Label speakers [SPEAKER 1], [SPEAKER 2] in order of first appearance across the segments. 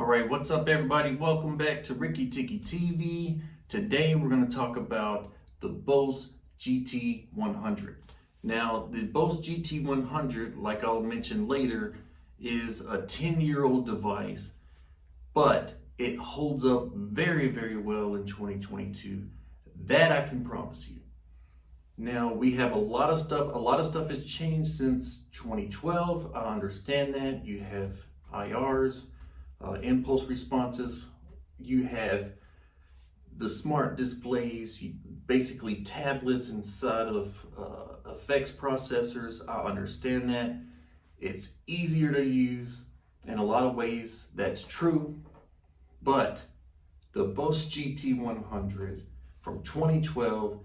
[SPEAKER 1] All right, what's up, everybody? Welcome back to Ricky Ticky TV. Today, we're going to talk about the BOSS GT100. Now, the BOSS GT100, like I'll mention later, is a 10-year-old device, but it holds up very, very well in 2022. That I can promise you. Now, we have a lot of stuff has changed since 2012. I understand that. You have IRs, impulse responses. You have the smart displays, basically tablets inside of effects processors. I understand that. It's easier to use in a lot of ways. That's true. But the BOSS GT100 from 2012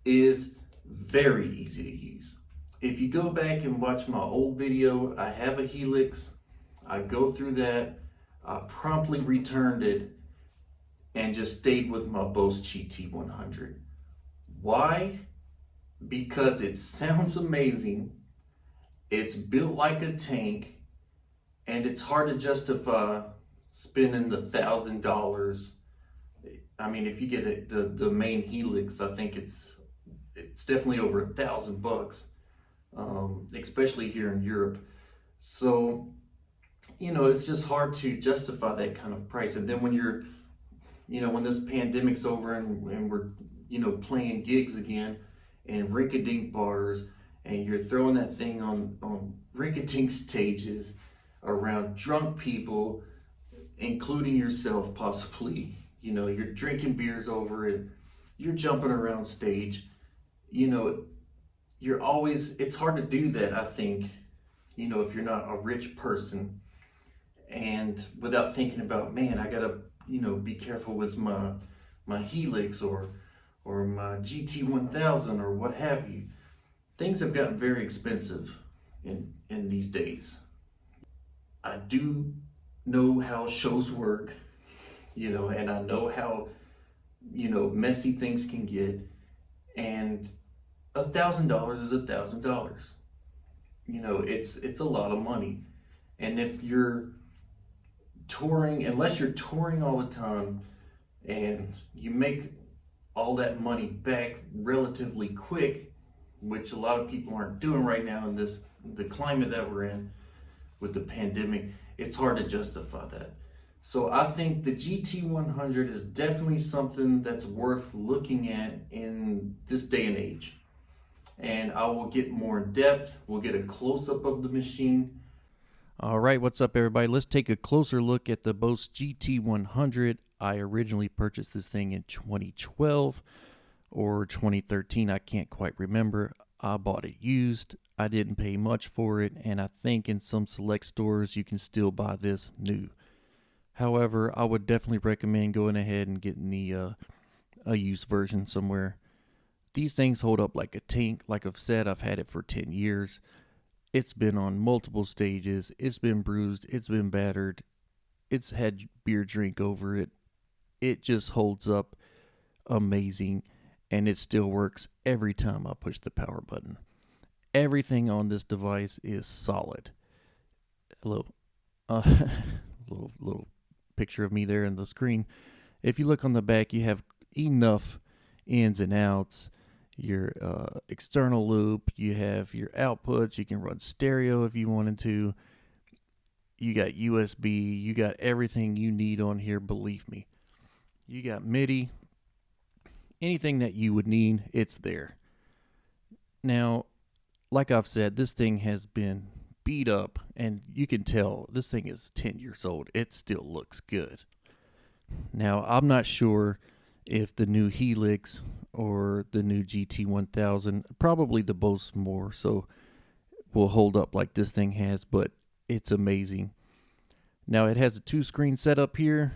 [SPEAKER 1] is very easy to use. If you go back and watch my old video, I have a Helix. I go through that. I promptly returned it and just stayed with my BOSS GT100. Why? Because it sounds amazing. It's built like a tank, and it's hard to justify spending the $1,000. I mean, if you get the main Helix, I think it's definitely over $1,000, especially here in Europe. So, it's just hard to justify that kind of price. And then when you're, when this pandemic's over and we're, playing gigs again and rink-a-dink bars, and you're throwing that thing on rink-a-dink stages around drunk people, including yourself possibly, you're drinking beers over it, you're jumping around stage, it's hard to do that, I think, if you're not a rich person, and without thinking about, man, I gotta, be careful with my Helix or my GT1000 or what have you. Things have gotten very expensive in these days. I do know how shows work, and I know how, messy things can get, and $1,000 is $1,000. It's a lot of money. And if you're touring, unless you're touring all the time and you make all that money back relatively quick, which a lot of people aren't doing right now in the climate that we're in with the pandemic, it's hard to justify that. So I think the GT100 is definitely something that's worth looking at in this day and age. And I will get more in depth. We'll get a close-up of the machine.
[SPEAKER 2] All right, what's up, everybody? Let's take a closer look at the BOSS GT100. I originally purchased this thing in 2012 or 2013. I can't quite remember. I bought it used. I didn't pay much for it, and I think in some select stores you can still buy this new. However, I would definitely recommend going ahead and getting the a used version somewhere. These things hold up like a tank. Like I've said, I've had it for 10 years. It's been on multiple stages. It's been bruised. It's been battered. It's had beer drink over it. It just holds up amazing, and it still works every time I push the power button. Everything on this device is solid. Hello. Little picture of me there in the screen. If you look on the back, you have enough ins and outs. Your external loop, you have your outputs, you can run stereo if you wanted to, you got USB, you got everything you need on here, believe me. You got MIDI, anything that you would need, it's there. Now, like I've said, this thing has been beat up, and you can tell this thing is 10 years old. It still looks good. Now, I'm not sure if the new Helix or the new GT1000, probably the BOSS more so, will hold up like this thing has, but it's amazing. Now, it has a 2-screen setup here,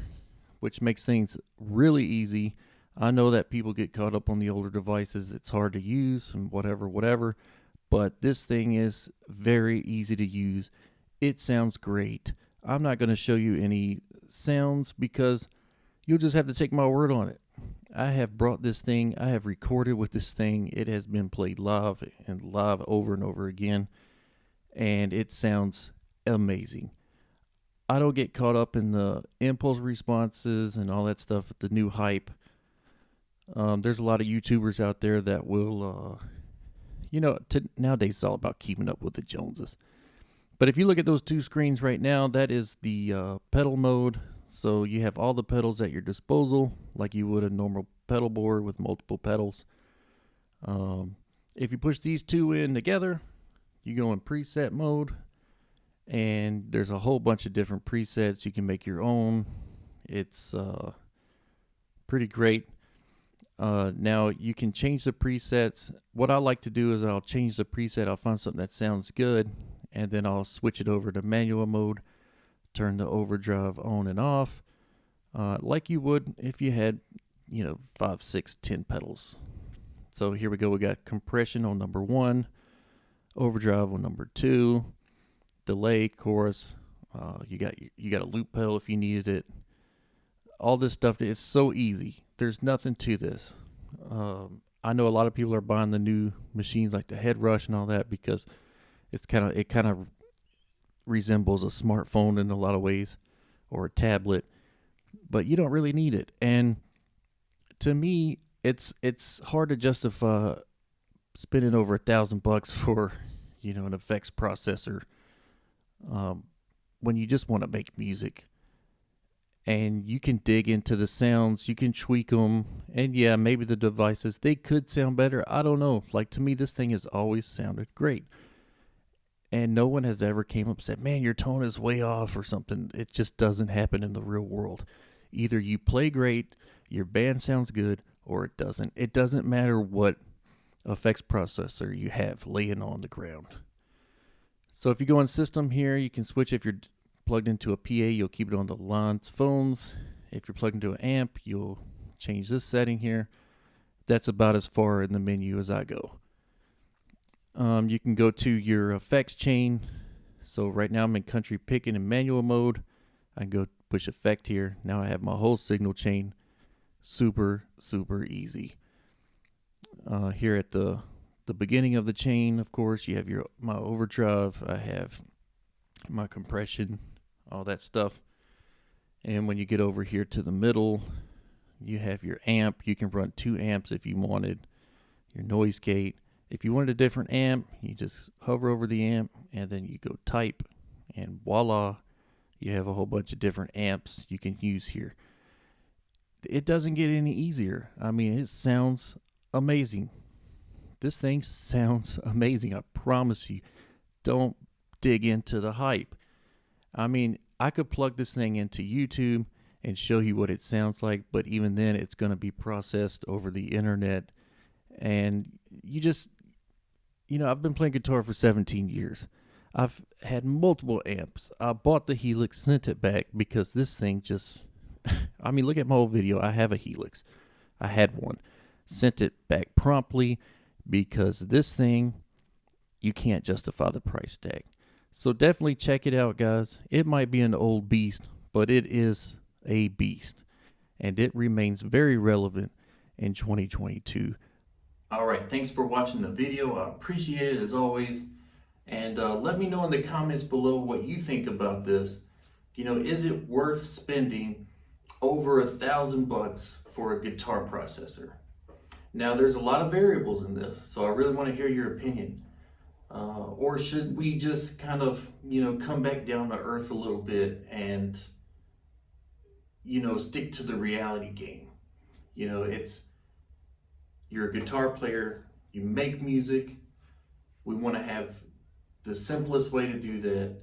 [SPEAKER 2] which makes things really easy. I know that people get caught up on the older devices. It's hard to use and whatever, but this thing is very easy to use. It sounds great. I'm not going to show you any sounds because you'll just have to take my word on it. I have brought this thing, I have recorded with this thing. It has been played live and live over and over again, and it sounds amazing. I don't get caught up in the impulse responses and all that stuff, the new hype. There's a lot of YouTubers out there that will, nowadays it's all about keeping up with the Joneses. But if you look at those two screens right now, that is the pedal mode. So you have all the pedals at your disposal, like you would a normal pedal board with multiple pedals. If you push these two in together, you go in preset mode, and there's a whole bunch of different presets. You can make your own. It's pretty great. Now you can change the presets. What I like to do is I'll change the preset. I'll find something that sounds good, and then I'll switch it over to manual mode, turn the overdrive on and off, like you would if you had, 5, 6, 10 pedals. So here we go. We got compression on number 1, overdrive on number 2, delay, chorus. You got a loop pedal if you needed it. All this stuff, it's so easy. There's nothing to this. I know a lot of people are buying the new machines like the Head Rush and all that because it kind of resembles a smartphone in a lot of ways, or a tablet, but you don't really need it. And to me, it's hard to justify spending over $1,000 for an effects processor when you just want to make music. And you can dig into the sounds, you can tweak them, and yeah, maybe the devices, they could sound better. I don't know. Like, to me, this thing has always sounded great. And no one has ever came up and said, man, your tone is way off or something. It just doesn't happen in the real world. Either you play great, your band sounds good, or it doesn't. It doesn't matter what effects processor you have laying on the ground. So if you go in system here, you can switch. If you're plugged into a PA, you'll keep it on the lines phones. If you're plugged into an amp, you'll change this setting here. That's about as far in the menu as I go. You can go to your effects chain. So right now I'm in country picking in manual mode. I can go push effect here. Now I have my whole signal chain. Super, super easy. Here at the beginning of the chain, of course, you have my overdrive. I have my compression, all that stuff. And when you get over here to the middle, you have your amp. You can run 2 amps if you wanted. Your noise gate. If you wanted a different amp, you just hover over the amp and then you go type, and voila, you have a whole bunch of different amps you can use here. It doesn't get any easier. I mean, it sounds amazing. This thing sounds amazing. I promise you. Don't dig into the hype. I mean, I could plug this thing into YouTube and show you what it sounds like, but even then it's going to be processed over the internet. And I've been playing guitar for 17 years. I've had multiple amps. I bought the Helix, sent it back because this thing just, look at my old video. I have a Helix. I had one. Sent it back promptly because this thing, you can't justify the price tag. So definitely check it out, guys. It might be an old beast, but it is a beast. And it remains very relevant in 2022.
[SPEAKER 1] All right, thanks for watching the video. I appreciate it as always. And let me know in the comments below what you think about this. Is it worth spending over $1,000 for a guitar processor? Now, there's a lot of variables in this, so I really want to hear your opinion. Or should we just kind of, come back down to earth a little bit and, stick to the reality game? You're a guitar player, you make music. We want to have the simplest way to do that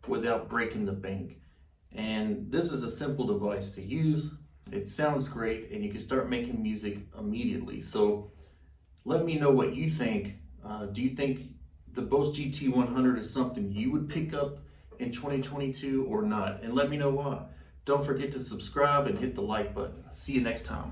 [SPEAKER 1] without breaking the bank. And this is a simple device to use. It sounds great, and you can start making music immediately. So let me know what you think. Do you think the BOSS GT100 is something you would pick up in 2022 or not? And let me know why. Don't forget to subscribe and hit the like button. See you next time.